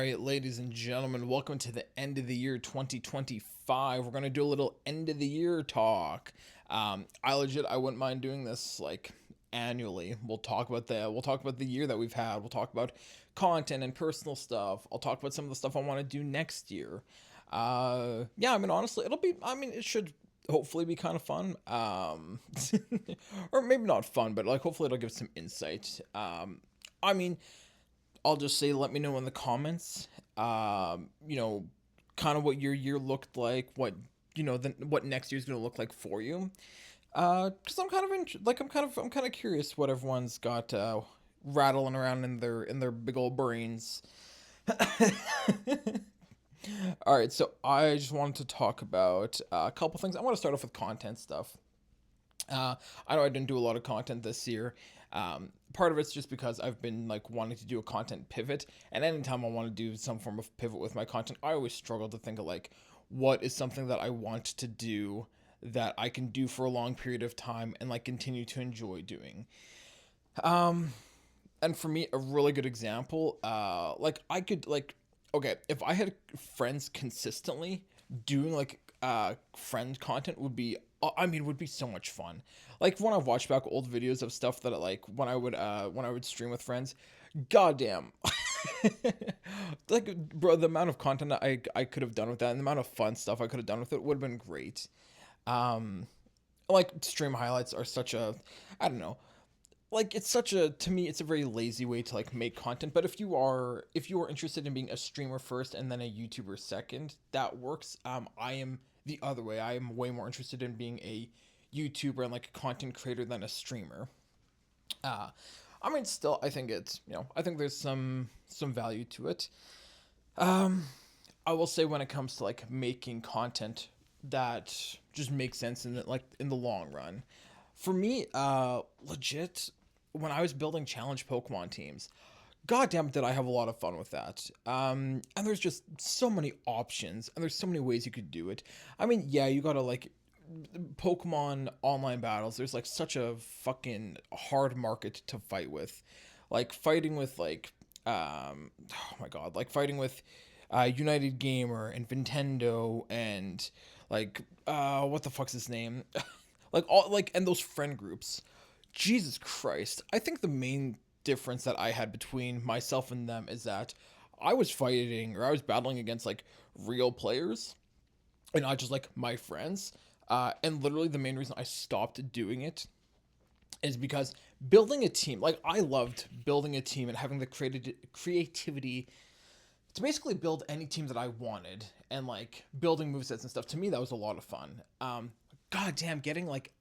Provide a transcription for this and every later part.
right, ladies and gentlemen, welcome to the end of the year 2025. We're gonna do a little end of the year talk. I wouldn't mind doing this like annually. We'll talk about the year that we've had. We'll talk about content and personal stuff. I'll talk about some of the stuff I want to do next year. Yeah, I mean, honestly, it should hopefully be kind of fun. Or maybe not fun, but like hopefully it'll give some insight. I mean, I'll just say, let me know in the comments, you know, kind of what your year looked like, what next year's gonna look like for you. Because I'm kind of I'm kind of curious what everyone's got rattling around in their big old brains. All right, so I just wanted to talk about a couple things. I want to start off with content stuff. Uh, I know I didn't do a lot of content this year. Part of it's just because I've been like wanting to do a content pivot, and anytime I want to do some form of pivot with my content, I always struggle to think of like what is something that I want to do that I can do for a long period of time and like continue to enjoy doing. Um, and for me, a really good example, like I could like, okay, if I had friends consistently doing like friend content would be so much fun. Like when I've watched back old videos of stuff that like when I would stream with friends, goddamn. Like bro, the amount of content that I could have done with that and the amount of fun stuff I could have done with it would have been great. Um like stream highlights are such a, I don't know, like it's such a, to me it's a very lazy way to like make content. But if you are interested in being a streamer first and then a YouTuber second, that works. I am the other way. I am way more interested in being a YouTuber and like a content creator than a streamer. uh I mean, still, I think it's, I think there's some value to it. um I will say, when it comes to like making content that just makes sense in the long run, for me, legit, when I was building challenge Pokemon teams, goddamn did I have a lot of fun with that. And there's just so many options, and there's so many ways you could do it. I mean, yeah, you gotta like Pokemon online battles. There's like such a fucking hard market to fight with, like fighting with oh my god, like fighting with United Gamer and Nintendo and like what the fuck's his name, like all like and those friend groups. Jesus Christ. I think the main difference that I had between myself and them is that I was battling against like real players and not just like my friends. And literally the main reason I stopped doing it is because building a team, like I loved building a team and having the creativity to basically build any team that I wanted and like building movesets and stuff. To me, that was a lot of fun. God damn, getting like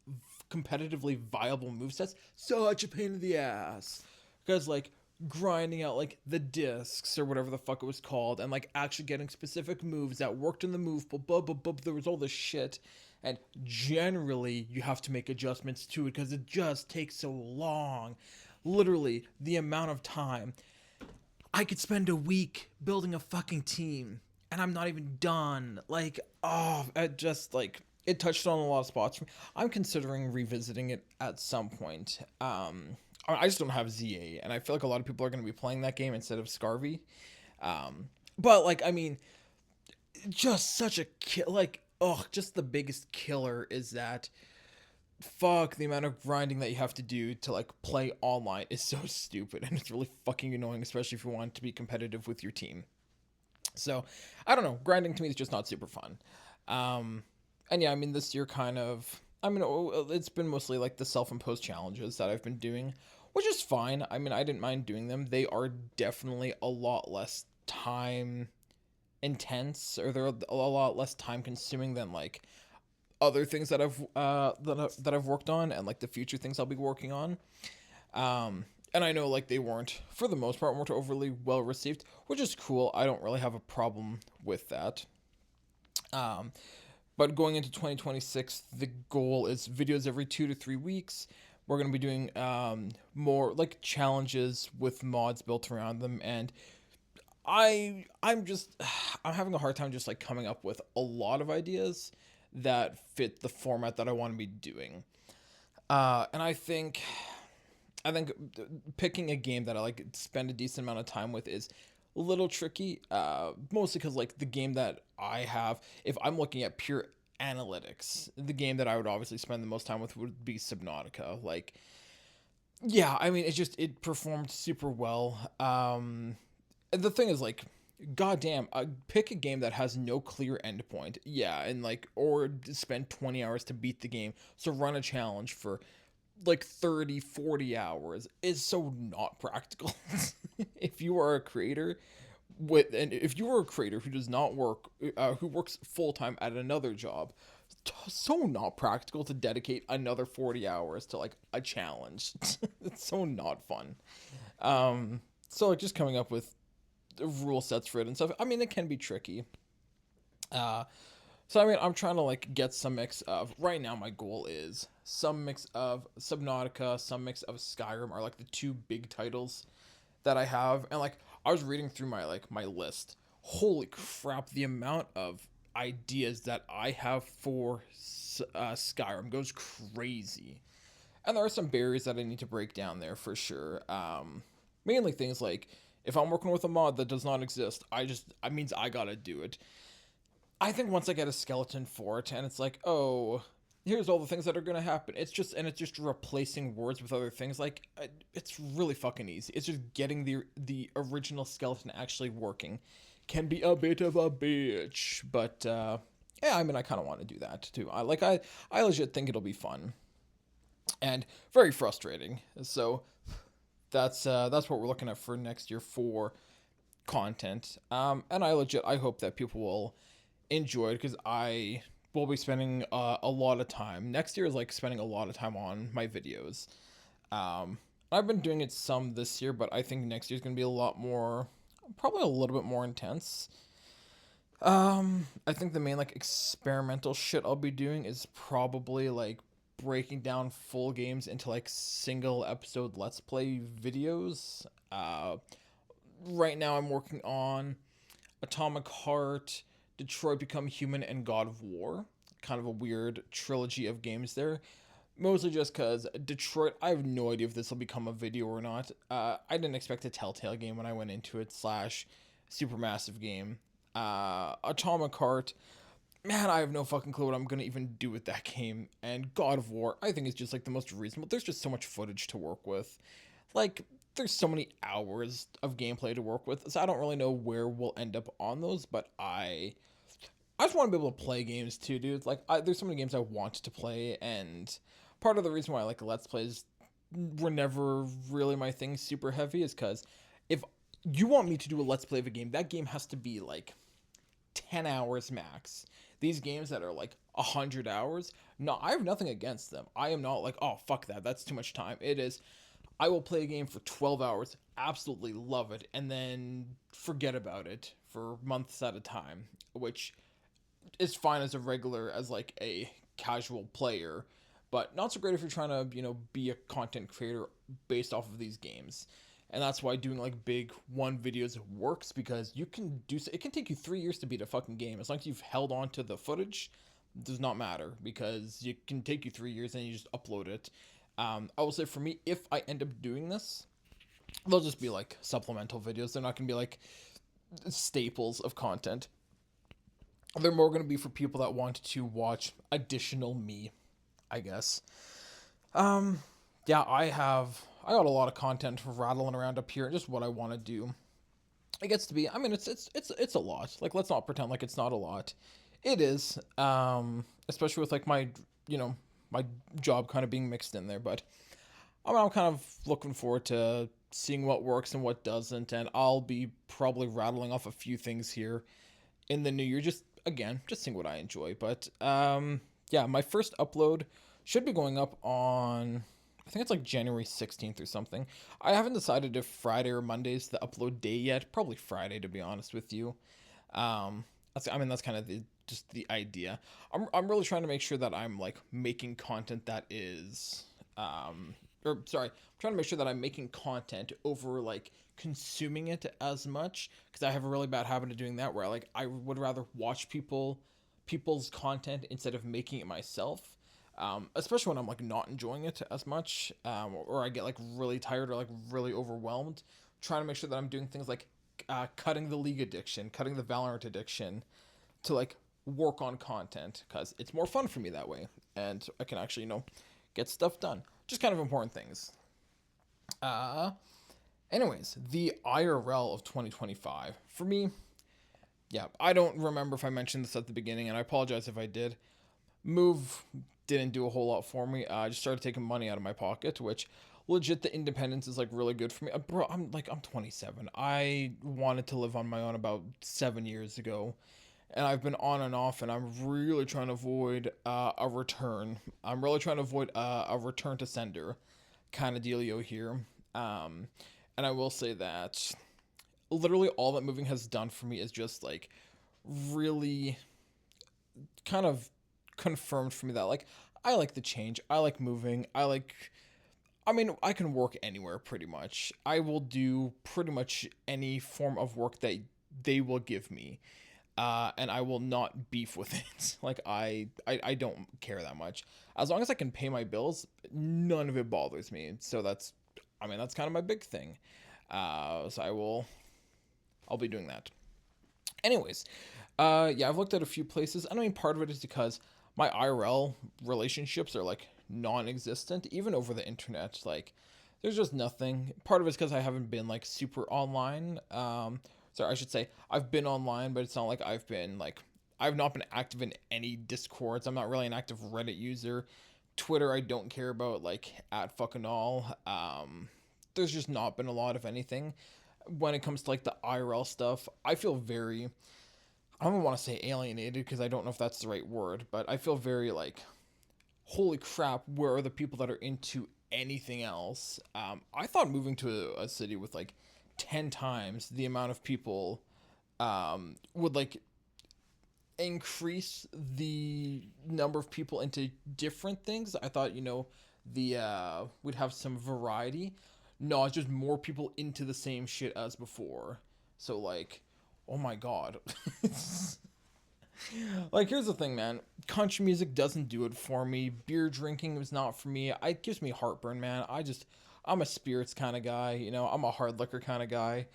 competitively viable movesets, such a pain in the ass. Because like grinding out like the discs or whatever the fuck it was called, and like actually getting specific moves that worked in the move, but there was all this shit. And generally, you have to make adjustments to it because it just takes so long. Literally, the amount of time I could spend a week building a fucking team and I'm not even done. Like, oh, it just like it touched on a lot of spots for me. I'm considering revisiting it at some point. I just don't have ZA, and I feel like a lot of people are going to be playing that game instead of Scarvy. But like, I mean, just such a kill. Like, oh, just the biggest killer is that, fuck, the amount of grinding that you have to do to like play online is so stupid, and it's really fucking annoying, especially if you want to be competitive with your team. So I don't know, grinding to me is just not super fun. um and yeah, I mean, this year kind of, I mean, it's been mostly like the self-imposed challenges that I've been doing, which is fine. I mean, I didn't mind doing them. They are definitely a lot less time intense, or they're a lot less time consuming than like other things that I've worked on, and like the future things I'll be working on. And I know like they weren't, for the most part, weren't overly well received, which is cool. I don't really have a problem with that. Um, but going into 2026, the goal is videos every 2 to 3 weeks. We're going to be doing more like challenges with mods built around them, and I'm just I'm having a hard time just like coming up with a lot of ideas that fit the format that I want to be doing. And I think picking a game that I like spend a decent amount of time with is a little tricky. Mostly because like the game that I have, if I'm looking at pure analytics, the game that I would obviously spend the most time with would be Subnautica. Like, yeah, I mean, it performed super well. And the thing is, like, goddamn, pick a game that has no clear endpoint. Yeah, and like, or spend 20 hours to beat the game. So run a challenge for like 30, 40 hours is so not practical. If you are a creator and if you are a creator who does not work, who works full time at another job, so not practical to dedicate another 40 hours to like a challenge. It's so not fun. So like just coming up with rule sets for it and stuff. I mean, it can be tricky. Uh, so I mean, I'm trying to like get some mix of. Right now, my goal is some mix of Subnautica, some mix of Skyrim are like the two big titles that I have, and like I was reading through my list. Holy crap! The amount of ideas that I have for Skyrim goes crazy, and there are some barriers that I need to break down there for sure. Mainly things like if I'm working with a mod that does not exist, I means I gotta do it. I think once I get a skeleton for it, and it's like, oh, here's all the things that are gonna happen. It's just replacing words with other things. Like, it's really fucking easy. It's just getting the original skeleton actually working. Can be a bit of a bitch, but yeah, I mean, I kind of want to do that too. I legit think it'll be fun and very frustrating. So that's what we're looking at for next year for content. And I hope that people will enjoy it because I will be spending a lot of time. Next year is like spending a lot of time on my videos. I've been doing it some this year, but I think next year is going to be a lot more, probably a little bit more intense. I think the main like experimental shit I'll be doing is probably like breaking down full games into like single episode let's play videos. Right now I'm working on Atomic Heart, Detroit Become Human, and God of War. Kind of a weird trilogy of games there. Mostly just because Detroit, I have no idea if this will become a video or not. I didn't expect a Telltale game when I went into it, slash supermassive game. Atomic Heart, man, I have no fucking clue what I'm gonna even do with that game. And God of War, I think is just like the most reasonable. There's just so much footage to work with. Like, there's so many hours of gameplay to work with, so I don't really know where we'll end up on those, but I just want to be able to play games too, dude. Like, there's so many games I want to play, and part of the reason why I like Let's Plays were never really my thing super heavy is because if you want me to do a Let's Play of a game, that game has to be like 10 hours max. These games that are like 100 hours, no, I have nothing against them. I am not like, oh, fuck that. That's too much time. It is, I will play a game for 12 hours, absolutely love it, and then forget about it for months at a time, which is fine as a regular, as like a casual player, but not so great if you're trying to, be a content creator based off of these games. And that's why doing like big one videos works because you can do it can take you 3 years to beat a fucking game as long as you've held on to the footage. It does not matter because it can take you 3 years and you just upload it. I will say for me, if I end up doing this, they'll just be like supplemental videos. They're not gonna be like staples of content. They're more gonna be for people that want to watch additional me, I guess. Um, yeah, I got a lot of content rattling around up here, just what I want to do. It gets to be, I mean, it's a lot. Like, let's not pretend like it's not a lot. It is, especially with like my job kind of being mixed in there. But I'm kind of looking forward to seeing what works and what doesn't, and I'll be probably rattling off a few things here in the new year. Just again, just seeing what I enjoy. But yeah, my first upload should be going up on, I think it's like January 16th or something. I haven't decided if Friday or Monday is the upload day yet. Probably Friday, to be honest with you. That's kind of just the idea. I'm really trying to make sure that I'm like making content that is or sorry, I'm trying to make sure that I'm making content over like consuming it as much because I have a really bad habit of doing that where I would rather watch people's content instead of making it myself. Especially when I'm like not enjoying it as much, or I get like really tired or like really overwhelmed. Trying to make sure that I'm doing things like cutting the League addiction, cutting the Valorant addiction, to like work on content because it's more fun for me that way, and I can actually get stuff done. Just kind of important things. Uh, Anyways, the IRL of 2025 for me. Yeah, I don't remember if I mentioned this at the beginning, and I apologize if I did. Move didn't do a whole lot for me. I just started taking money out of my pocket, which legit the independence is like really good for me. Bro, I'm 27. I wanted to live on my own about 7 years ago, and I've been on and off, and I'm really trying to avoid a return. I'm really trying to avoid a return to sender kind of dealio here. And I will say that literally all that moving has done for me is just like really kind of confirmed for me that like I like the change. I like moving. I mean, I can work anywhere pretty much. I will do pretty much any form of work that they will give me. And I will not beef with it. Like I don't care that much. As long as I can pay my bills, none of it bothers me. So that's kind of my big thing. So I'll be doing that. Anyways, yeah, I've looked at a few places. I mean, part of it is because my IRL relationships are like non-existent, even over the internet. Like, there's just nothing. Part of it's because I haven't been like super online. Sorry, I should say I've been online, but it's not like I've not been active in any Discords. I'm not really an active Reddit user. Twitter, I don't care about like at fucking all. There's just not been a lot of anything when it comes to like the IRL stuff. I feel very, I don't want to say alienated because I don't know if that's the right word, but I feel very like, holy crap, where are the people that are into anything else? I thought moving to a city with like 10 times the amount of people would like increase the number of people into different things. I thought, we'd have some variety. No, it's just more people into the same shit as before. So like, oh my god. Like, here's the thing, man. Country music doesn't do it for me. Beer drinking is not for me. It gives me heartburn, man. I'm a spirits kind of guy. I'm a hard liquor kind of guy.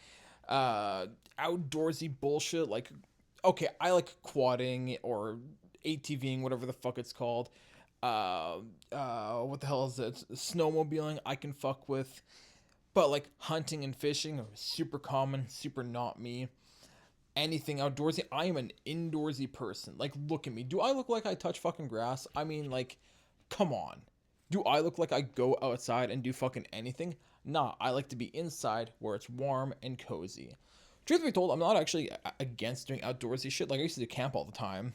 Outdoorsy bullshit. Like, okay, I like quadding or ATVing, whatever the fuck it's called. What the hell is it? Snowmobiling, I can fuck with. But like hunting and fishing are super common, super not me. Anything outdoorsy, I am an indoorsy person. Like, look at me. Do I look like I touch fucking grass? I mean, like, come on. Do I look like I go outside and do fucking anything? Nah, I like to be inside where it's warm and cozy. Truth be told, I'm not actually against doing outdoorsy shit. Like, I used to do camp all the time,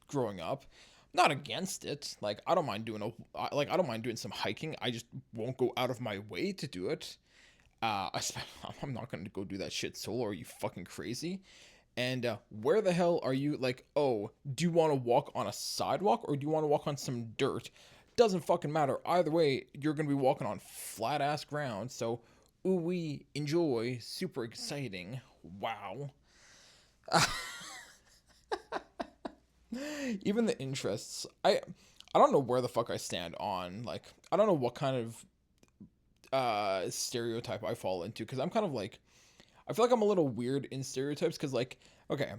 growing up. Not against it. Like, I don't mind doing I don't mind doing some hiking. I just won't go out of my way to do it. I'm not gonna go do that shit solo. Are you fucking crazy? And where the hell are you? Like, oh, do you want to walk on a sidewalk or do you want to walk on some dirt? Doesn't fucking matter. Either way, you're gonna be walking on flat ass ground. So, ooh, we enjoy. Super exciting. Wow. Even the interests. I don't know where the fuck I stand on. Like, I don't know what kind of stereotype I fall into because I'm kind of like I feel like I'm a little weird in stereotypes because like okay,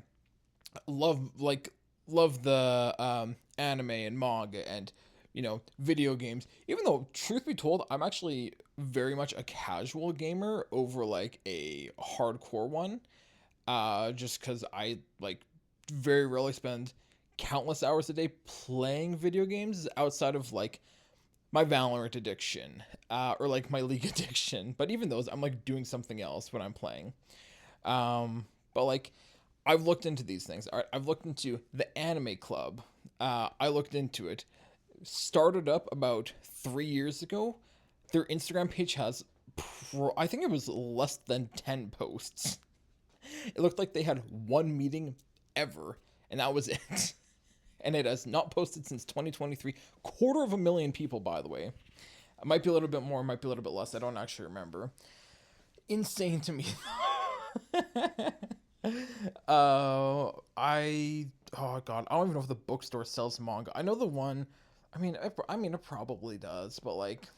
love the anime and manga and video games, even though truth be told I'm actually very much a casual gamer over like a hardcore one, just because I like very rarely spend countless hours a day playing video games outside of like my Valorant addiction, or like my League addiction. But even those, I'm like doing something else when I'm playing. But like, I've looked into these things. All right, I've looked into the Anime Club. I looked into it. Started up about 3 years ago. Their Instagram page has, I think it was less than 10 posts. It looked like they had one meeting ever, and that was it. And it has not posted since 2023. 250,000 people, by the way. It might be a little bit more, might be a little bit less. I don't actually remember. Insane to me. Oh god, I don't even know if the bookstore sells manga. I know the one. I mean, it probably does, but like,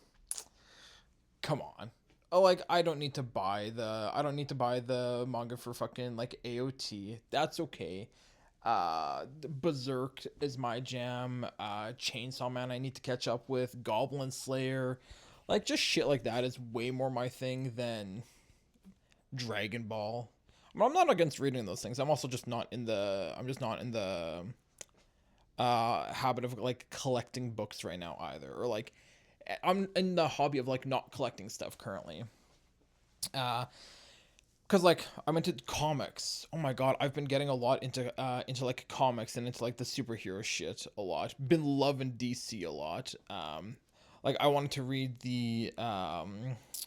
come on. Oh, like I don't need to buy the manga for fucking like AOT. That's okay. Berserk is my jam. Chainsaw Man I need to catch up with. Goblin Slayer, like just shit like that is way more my thing than Dragon Ball. I mean, I'm not against reading those things. I'm also just not in the. I'm just not in the habit of like collecting books right now either, or like I'm in the hobby of like not collecting stuff currently. Uh, Cause like I'm into comics. Oh my god, I've been getting a lot into like comics and into like the superhero shit a lot. Been loving DC a lot. Like I wanted to read the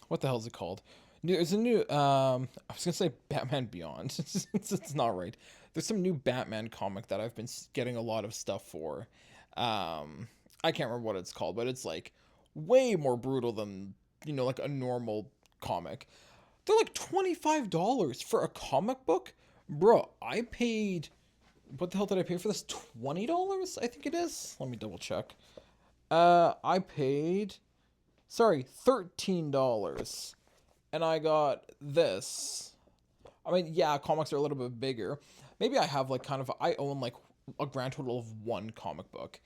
what the hell is it called? There's a new I was gonna say Batman Beyond. It's not right. There's some new Batman comic that I've been getting a lot of stuff for. I can't remember what it's called, but it's like way more brutal than like a normal comic. They're like $25 for a comic book? Bro, I paid. What the hell did I pay for this? $20? I think it is. Let me double check. I paid. Sorry, $13. And I got this. I mean, yeah, comics are a little bit bigger. Maybe I have like kind of. I own like a grand total of one comic book,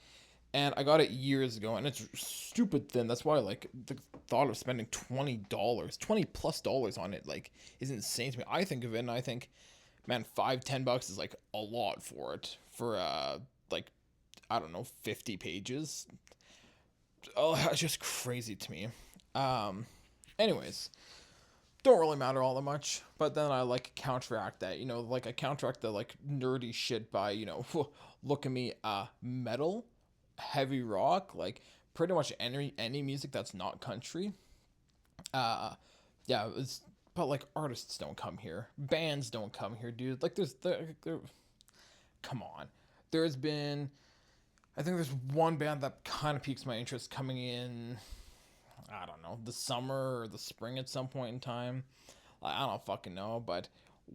and I got it years ago, and it's stupid thin. That's why like the thought of spending $20, $20+ on it, like is insane to me. I think of it, and I think, man, $5-10 is like a lot for it for like I don't know 50 pages. Oh, it's just crazy to me. Um, anyways, don't really matter all that much. But then I like counteract that, like I counteract the like nerdy shit by look at me, metal, heavy rock, like pretty much any music that's not country. Uh, yeah, it's but like artists don't come here, bands don't come here, dude. Like there, come on, there's been I think there's one band that kind of piques my interest coming in. I don't know, the summer or the spring at some point in time. I don't fucking know, but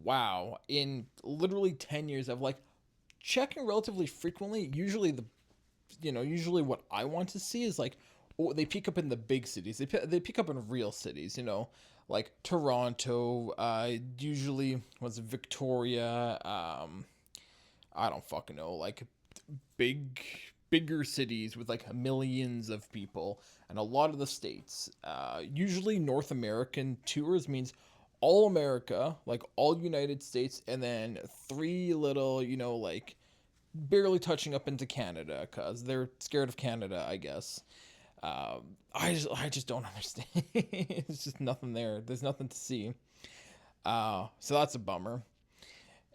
wow, in literally 10 years of like checking relatively frequently, usually what I want to see is like, oh, they peak up in the big cities. They pick up in real cities, like Toronto, usually was Victoria, I don't fucking know, like big bigger cities with like millions of people and a lot of the states. Usually North American tours means all America, like all United States, and then three little, like barely touching up into Canada because they're scared of Canada, I guess. I just don't understand. It's just nothing there. There's nothing to see. So that's a bummer.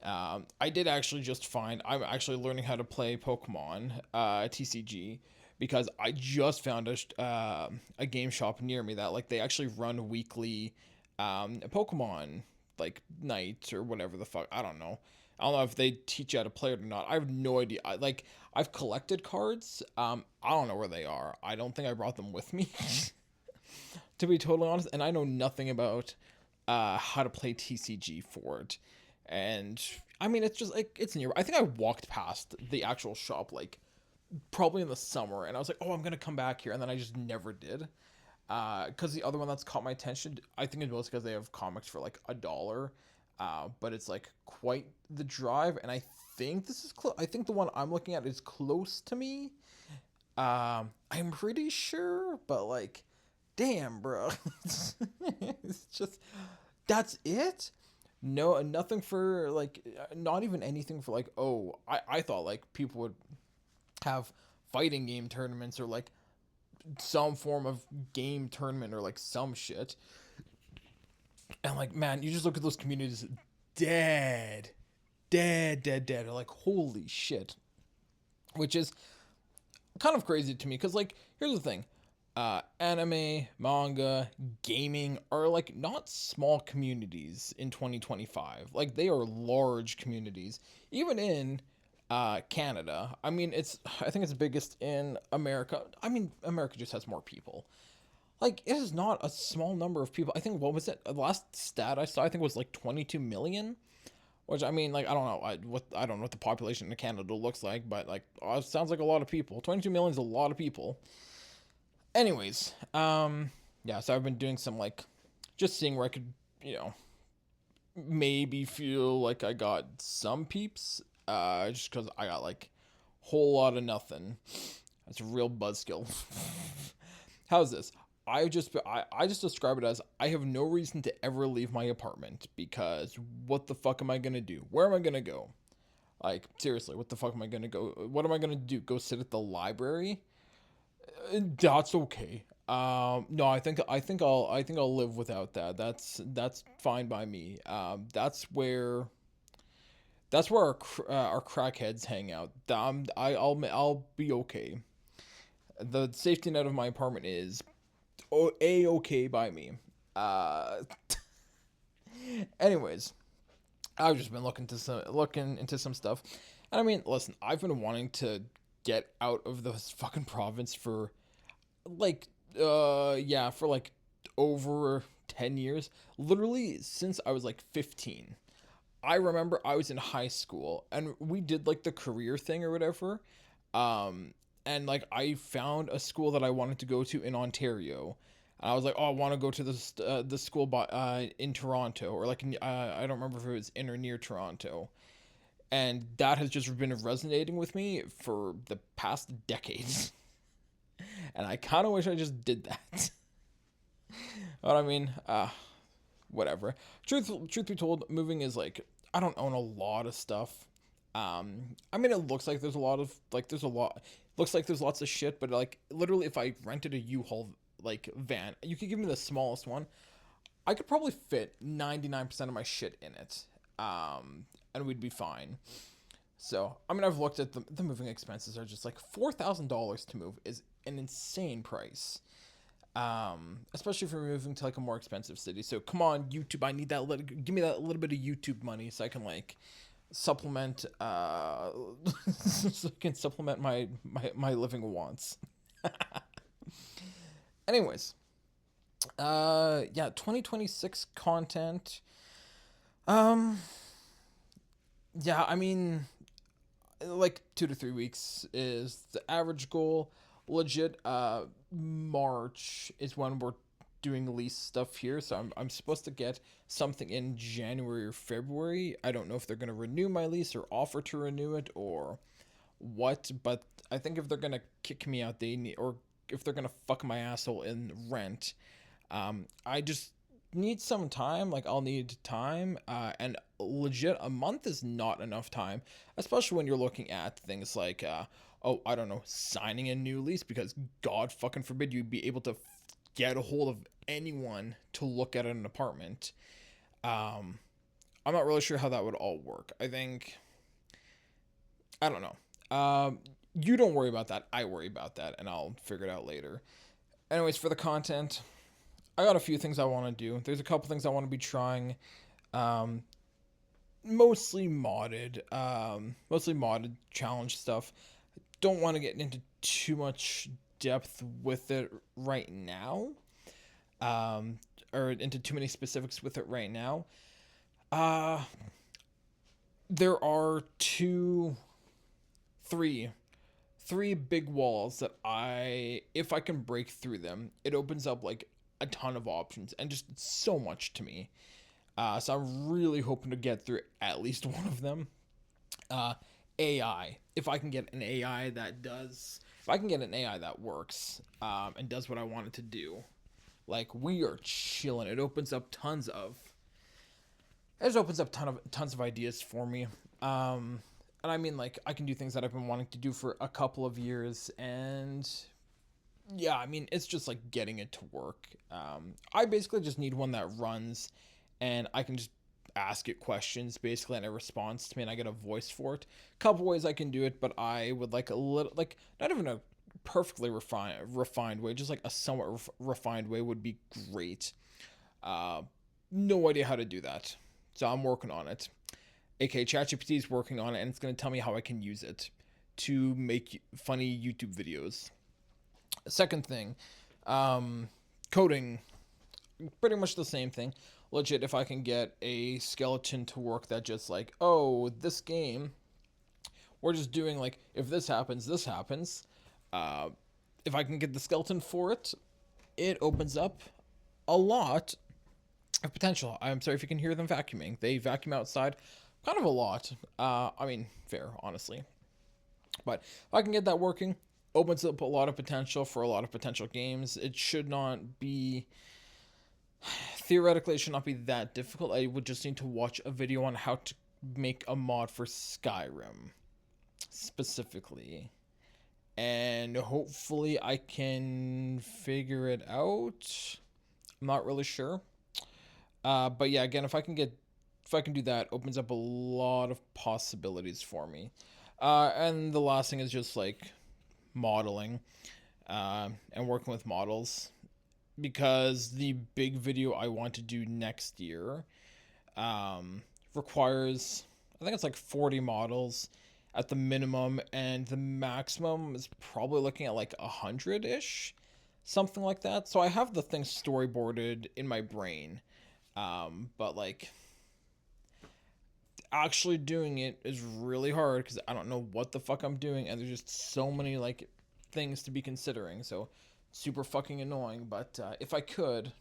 I did actually just find I'm actually learning how to play Pokemon TCG because I just found a game shop near me that like they actually run weekly Pokemon like nights or whatever the fuck. I don't know. I don't know if they teach you how to play it or not. I have no idea. I've collected cards. I don't know where they are. I don't think I brought them with me, to be totally honest. And I know nothing about how to play TCG for it. And I mean, it's just like it's near. I think I walked past the actual shop like probably in the summer, and I was like, oh, I'm gonna come back here, and then I just never did. Because the other one that's caught my attention, I think it's mostly because they have comics for like $1. But it's like quite the drive, and I think this is close. I think the one I'm looking at is close to me. I'm pretty sure, but like, damn, bro, it's just that's it. No, nothing for like, not even anything for like. Oh, I thought like people would have fighting game tournaments or like some form of game tournament or like some shit. And like, man, you just look at those communities, dead, dead, dead, dead. Or like, holy shit. Which is kind of crazy to me because like, here's the thing. Anime, manga, gaming are like not small communities in 2025. Like they are large communities, even in Canada. I mean, I think it's biggest in America. I mean, America just has more people. Like it is not a small number of people. I think what was it? The last stat I saw, I think was like 22 million. Which I mean, like I don't know, I don't know what the population in Canada looks like, but like it sounds like a lot of people. 22 million is a lot of people. Anyways, yeah. So I've been doing some like just seeing where I could, you know, maybe feel like I got some peeps. Just because I got like whole lot of nothing. That's a real buzzkill. How's this? I just describe it as I have no reason to ever leave my apartment because what the fuck am I gonna do? Where am I gonna go? Like seriously, what the fuck am I gonna go? What am I gonna do? Go sit at the library? That's okay. No, I think I'll live without that. That's fine by me. That's where our crackheads hang out. I'll be okay. The safety net of my apartment is a okay by me. Uh, anyways, I've just been looking into some stuff, and I mean, listen, I've been wanting to get out of this fucking province for like yeah, for like over 10 years, literally since I was like 15. I remember I was in high school and we did like the career thing or whatever. Um, and like I found a school that I wanted to go to in Ontario. And I was like, oh, I want to go to this school in Toronto or like I don't remember if it was in or near Toronto. And that has just been resonating with me for the past decades. And I kind of wish I just did that. But I mean, whatever. Truth be told, moving is like I don't own a lot of stuff. I mean, it looks like there's a lot of like there's a lot. Looks like there's lots of shit, but like literally, if I rented a U-Haul like van, you could give me the smallest one. I could probably fit 99% of my shit in it, and we'd be fine. So I mean, I've looked at the moving expenses are just like $4,000 to move is an insane price. Especially if you're moving to like a more expensive city. So come on, YouTube, I need that little, give me that little bit of YouTube money so I can like supplement, so I can supplement my living wants. Anyways, yeah, 2026 content. Um, yeah, I mean, like 2 to 3 weeks is the average goal. Legit, March is when we're doing lease stuff here, so I'm supposed to get something in January or February. I don't know if they're gonna renew my lease or offer to renew it or what, but I think if they're gonna kick me out, they need, or if they're gonna fuck my asshole in rent, I just need some time. Like I'll need time, and legit, a month is not enough time, especially when you're looking at things like, oh, I don't know, signing a new lease because God fucking forbid you be able to get a hold of anyone to look at an apartment. Um, I'm not really sure how that would all work. I don't know. You don't worry about that. I worry about that, and I'll figure it out later. Anyways, for the content, I got a few things I want to do. There's a couple things I want to be trying. Um, mostly modded challenge stuff. Don't want to get into too much depth with it right now. Or into too many specifics with it right now. Uh, there are three, three big walls that if I can break through them, it opens up like a ton of options and just so much to me. So I'm really hoping to get through at least one of them. Uh, AI. If I can get an AI that works, and does what I want it to do, like we are chilling. It just opens up tons of ideas for me. And I mean, like I can do things that I've been wanting to do for a couple of years, and yeah, I mean, it's just like getting it to work. I basically just need one that runs, and I can just ask it questions basically, and it responds to me, and I get a voice for it. Couple ways I can do it, but I would like a little, like not even a perfectly refined way, just like a somewhat refined way would be great. Uh, no idea how to do that, so I'm working on it. AK ChatGPT is working on it, and it's going to tell me how I can use it to make funny YouTube videos. Second thing, coding, pretty much the same thing. Legit, if I can get a skeleton to work that just like, oh, this game, we're just doing like, if this happens, this happens. Uh, if I can get the skeleton for it, it opens up a lot of potential. I'm sorry if you can hear them vacuuming. They vacuum outside kind of a lot. I mean, fair, honestly. But if I can get that working, opens up a lot of potential for a lot of potential games. It should not be, theoretically, it should not be that difficult. I would just need to watch a video on how to make a mod for Skyrim specifically. And hopefully I can figure it out. I'm not really sure. But yeah, again, if I can do that, opens up a lot of possibilities for me. And the last thing is just like modeling, and working with models, because the big video I want to do next year, requires, I think it's like 40 models at the minimum, and the maximum is probably looking at like 100 ish, something like that. So I have the thing storyboarded in my brain, but like actually doing it is really hard because I don't know what the fuck I'm doing, and there's just so many like things to be considering. So super fucking annoying. But if I could,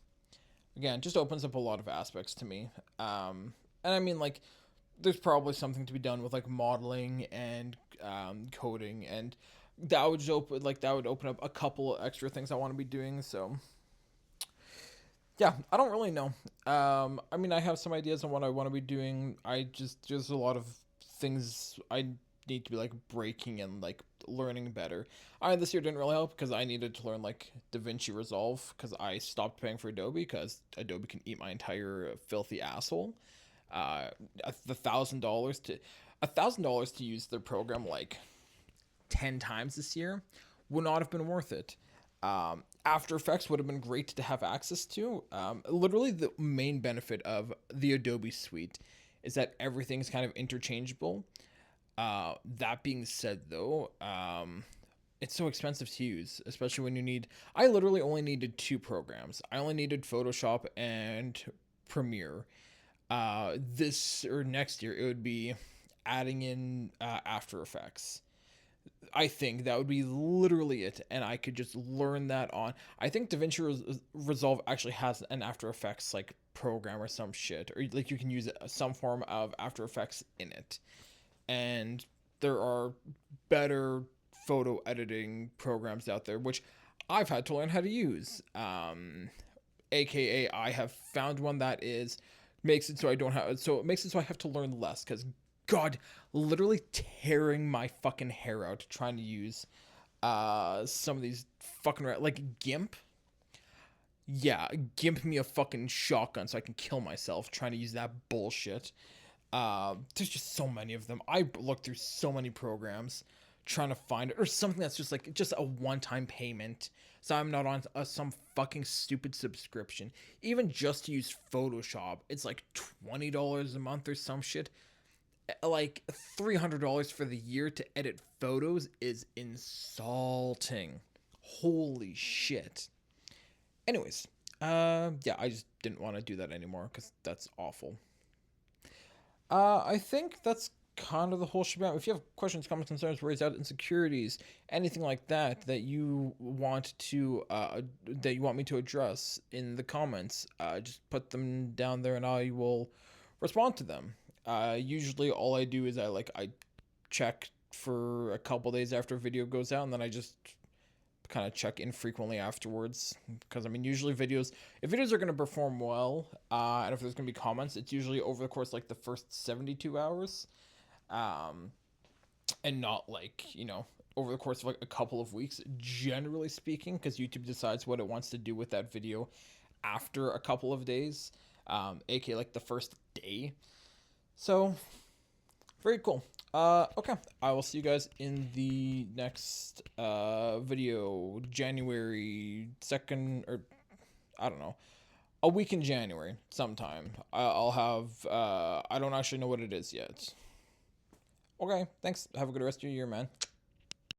again, just opens up a lot of aspects to me. And I mean, like, there's probably something to be done with like modeling and coding, and that would open up a couple extra things I want to be doing. So yeah, I don't really know. I mean, I have some ideas on what I want to be doing. I just there's a lot of things I need to be like breaking and like learning better. I This year didn't really help because I needed to learn like DaVinci Resolve because I stopped paying for Adobe because Adobe can eat my entire filthy asshole. The $1,000 to use their program like 10 times this year would not have been worth it. After Effects would have been great to have access to. Literally, the main benefit of the Adobe suite is that everything's kind of interchangeable. That being said, though, it's so expensive to use, especially when you need. I literally only needed two programs. I only needed Photoshop and Premiere. This or next year, it would be adding in After Effects. I think that would be literally it, and I could just learn that on. I think DaVinci Resolve actually has an After Effects like program or some shit, or like you can use some form of After Effects in it. And there are better photo editing programs out there, which I've had to learn how to use. AKA, I have found one that is makes it so I don't have so it makes it so I have to learn less because God, literally tearing my fucking hair out trying to use some of these fucking like GIMP. Yeah, GIMP me a fucking shotgun so I can kill myself trying to use that bullshit. There's just so many of them. I looked through so many programs trying to find it, or something that's just like just a one-time payment. So I'm not on some fucking stupid subscription. Even just to use Photoshop, it's like $20 a month or some shit. Like $300 for the year to edit photos is insulting. Holy shit. Anyways, yeah, I just didn't want to do that anymore because that's awful. I think that's kind of the whole shebang. If you have questions, comments, concerns, worries, out insecurities, anything like that that you want me to address in the comments, just put them down there and I will respond to them. Usually all I do is I check for a couple days after a video goes out, and then I just kind of check infrequently afterwards. Because I mean, usually if videos are going to perform well, and if there's going to be comments, it's usually over the course like the first 72 hours, and not like over the course of like a couple of weeks. Generally speaking, because YouTube decides what it wants to do with that video after a couple of days, aka like the first day. So, very cool. Okay, I will see you guys in the next video, January 2nd, or I don't know, a week in January sometime. I'll have, I don't actually know what it is yet. Okay, thanks. Have a good rest of your year, man.